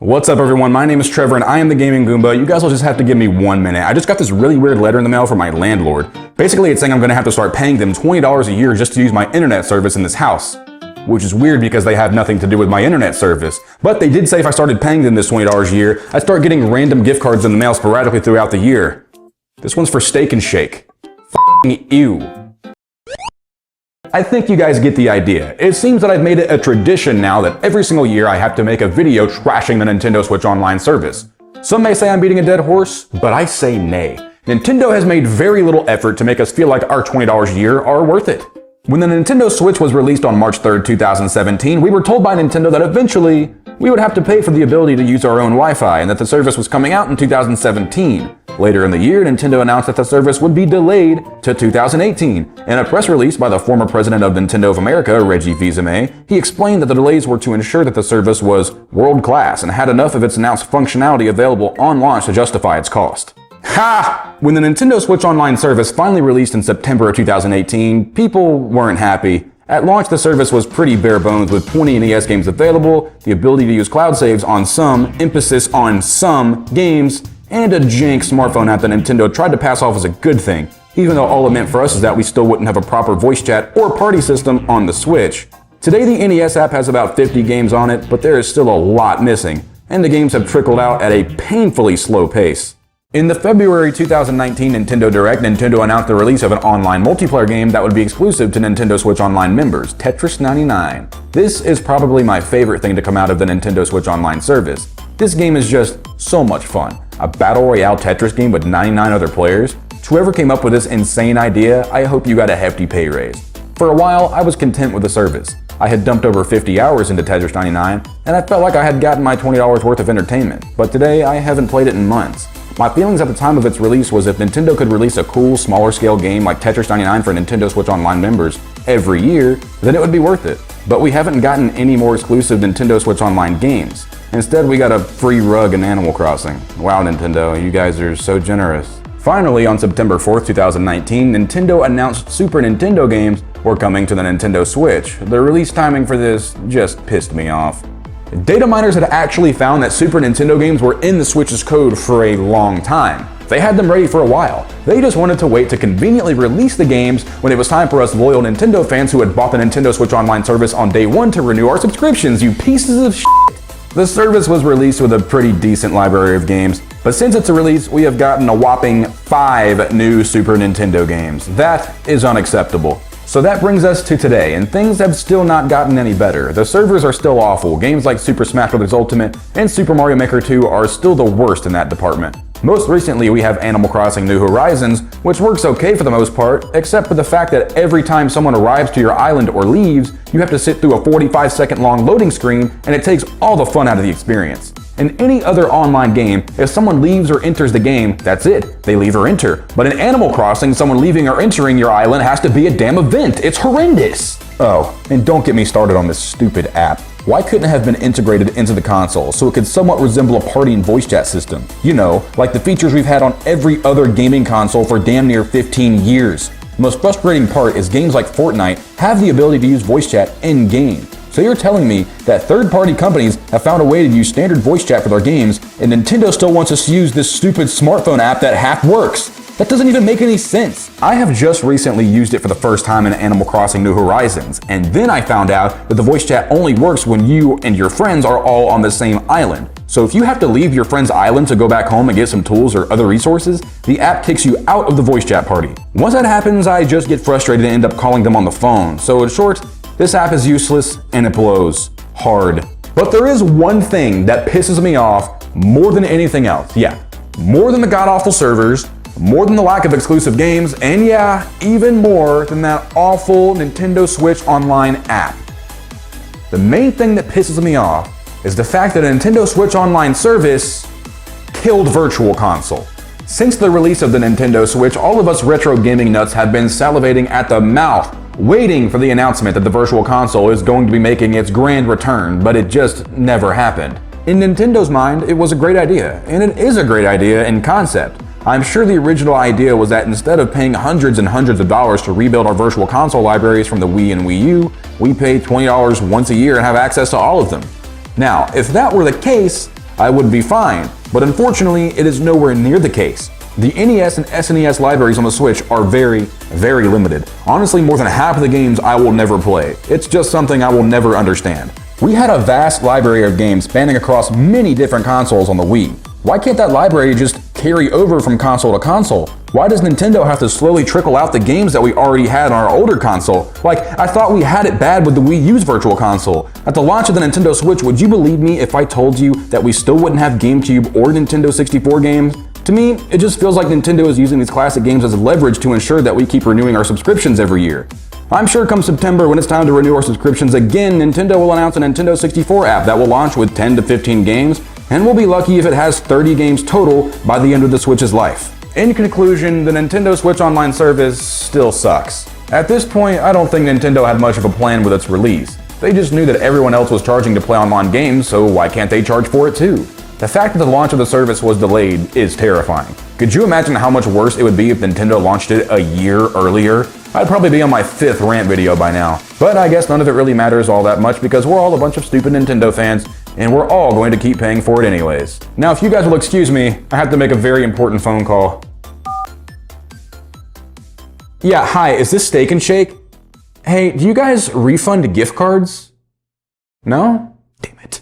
What's up everyone, my name is Trevor and I am the Gaming Goomba. You guys will just have to give me 1 minute. I just got this really weird letter in the mail from my landlord. Basically it's saying I'm gonna have to start paying them $20 a year just to use my internet service in this house. Which is weird because they have nothing to do with my internet service. But they did say if I started paying them this $20 a year, I'd start getting random gift cards in the mail sporadically throughout the year. This one's for Steak and Shake. F***ing ew. I think you guys get the idea. It seems that I've made it a tradition now that every single year I have to make a video trashing the Nintendo Switch Online service. Some may say I'm beating a dead horse, but I say nay. Nintendo has made very little effort to make us feel like our $20 a year are worth it. When the Nintendo Switch was released on March 3rd, 2017, we were told by Nintendo that eventually we would have to pay for the ability to use our own Wi-Fi and that the service was coming out in 2017. Later in the year, Nintendo announced that the service would be delayed to 2018. In a press release by the former president of Nintendo of America, Reggie Fils-Aimé, he explained that the delays were to ensure that the service was world-class and had enough of its announced functionality available on launch to justify its cost. Ha! When the Nintendo Switch Online service finally released in September of 2018, people weren't happy. At launch, the service was pretty bare bones with 20 NES games available, the ability to use cloud saves on some, emphasis on some, games, and a jank smartphone app that Nintendo tried to pass off as a good thing, even though all it meant for us is that we still wouldn't have a proper voice chat or party system on the Switch. Today, the NES app has about 50 games on it, but there is still a lot missing, and the games have trickled out at a painfully slow pace. In the February 2019 Nintendo Direct, Nintendo announced the release of an online multiplayer game that would be exclusive to Nintendo Switch Online members, Tetris 99. This is probably my favorite thing to come out of the Nintendo Switch Online service. This game is just so much fun. A battle royale Tetris game with 99 other players? To whoever came up with this insane idea, I hope you got a hefty pay raise. For a while, I was content with the service. I had dumped over 50 hours into Tetris 99, and I felt like I had gotten my $20 worth of entertainment, but today I haven't played it in months. My feelings at the time of its release was if Nintendo could release a cool, smaller scale game like Tetris 99 for Nintendo Switch Online members every year, then it would be worth it. But we haven't gotten any more exclusive Nintendo Switch Online games. Instead, we got a free rug in Animal Crossing. Wow, Nintendo, you guys are so generous. Finally, on September 4th, 2019, Nintendo announced Super Nintendo games were coming to the Nintendo Switch. The release timing for this just pissed me off. Data miners had actually found that Super Nintendo games were in the Switch's code for a long time. They had them ready for a while. They just wanted to wait to conveniently release the games when it was time for us loyal Nintendo fans who had bought the Nintendo Switch Online service on day one to renew our subscriptions, you pieces of shit. The service was released with a pretty decent library of games, but since its release, we have gotten a whopping 5 new Super Nintendo games. That is unacceptable. So that brings us to today, and things have still not gotten any better. The servers are still awful. Games like Super Smash Bros. Ultimate and Super Mario Maker 2 are still the worst in that department. Most recently, we have Animal Crossing New Horizons, which works okay for the most part, except for the fact that every time someone arrives to your island or leaves, you have to sit through a 45-second long loading screen, and it takes all the fun out of the experience. In any other online game, if someone leaves or enters the game, that's it. They leave or enter. But in Animal Crossing, someone leaving or entering your island has to be a damn event. It's horrendous. Oh, and don't get me started on this stupid app. Why couldn't it have been integrated into the console so it could somewhat resemble a party and voice chat system? You know, like the features we've had on every other gaming console for damn near 15 years. The most frustrating part is games like Fortnite have the ability to use voice chat in-game. So you're telling me that third-party companies have found a way to use standard voice chat for their games, and Nintendo still wants us to use this stupid smartphone app that half works? That doesn't even make any sense. I have just recently used it for the first time in Animal Crossing New Horizons, and then I found out that the voice chat only works when you and your friends are all on the same island. So if you have to leave your friend's island to go back home and get some tools or other resources, the app kicks you out of the voice chat party. Once that happens, I just get frustrated and end up calling them on the phone. So in short, this app is useless and it blows hard. But there is one thing that pisses me off more than anything else. Yeah, more than the god-awful servers, more than the lack of exclusive games, and yeah, even more than that awful Nintendo Switch Online app. The main thing that pisses me off is the fact that a Nintendo Switch Online service killed Virtual Console. Since the release of the Nintendo Switch, all of us retro gaming nuts have been salivating at the mouth, waiting for the announcement that the Virtual Console is going to be making its grand return, but it just never happened. In Nintendo's mind, it was a great idea, and it is a great idea in concept. I'm sure the original idea was that instead of paying hundreds and hundreds of dollars to rebuild our Virtual Console libraries from the Wii and Wii U, we pay $20 once a year and have access to all of them. Now, if that were the case, I would be fine. But unfortunately, it is nowhere near the case. The NES and SNES libraries on the Switch are very, very limited. Honestly, more than half of the games I will never play. It's just something I will never understand. We had a vast library of games spanning across many different consoles on the Wii. Why can't that library just carry over from console to console? Why does Nintendo have to slowly trickle out the games that we already had on our older console? Like, I thought we had it bad with the Wii U's Virtual Console. At the launch of the Nintendo Switch, would you believe me if I told you that we still wouldn't have GameCube or Nintendo 64 games? To me, it just feels like Nintendo is using these classic games as leverage to ensure that we keep renewing our subscriptions every year. I'm sure come September, when it's time to renew our subscriptions again, Nintendo will announce a Nintendo 64 app that will launch with 10 to 15 games, and we'll be lucky if it has 30 games total by the end of the Switch's life. In conclusion, the Nintendo Switch Online service still sucks. At this point, I don't think Nintendo had much of a plan with its release. They just knew that everyone else was charging to play online games, so why can't they charge for it too? The fact that the launch of the service was delayed is terrifying. Could you imagine how much worse it would be if Nintendo launched it a year earlier? I'd probably be on my 5th rant video by now. But I guess none of it really matters all that much because we're all a bunch of stupid Nintendo fans, and we're all going to keep paying for it anyways. Now, if you guys will excuse me, I have to make a very important phone call. Yeah, hi, is this Steak and Shake? Hey, do you guys refund gift cards? No? Damn it.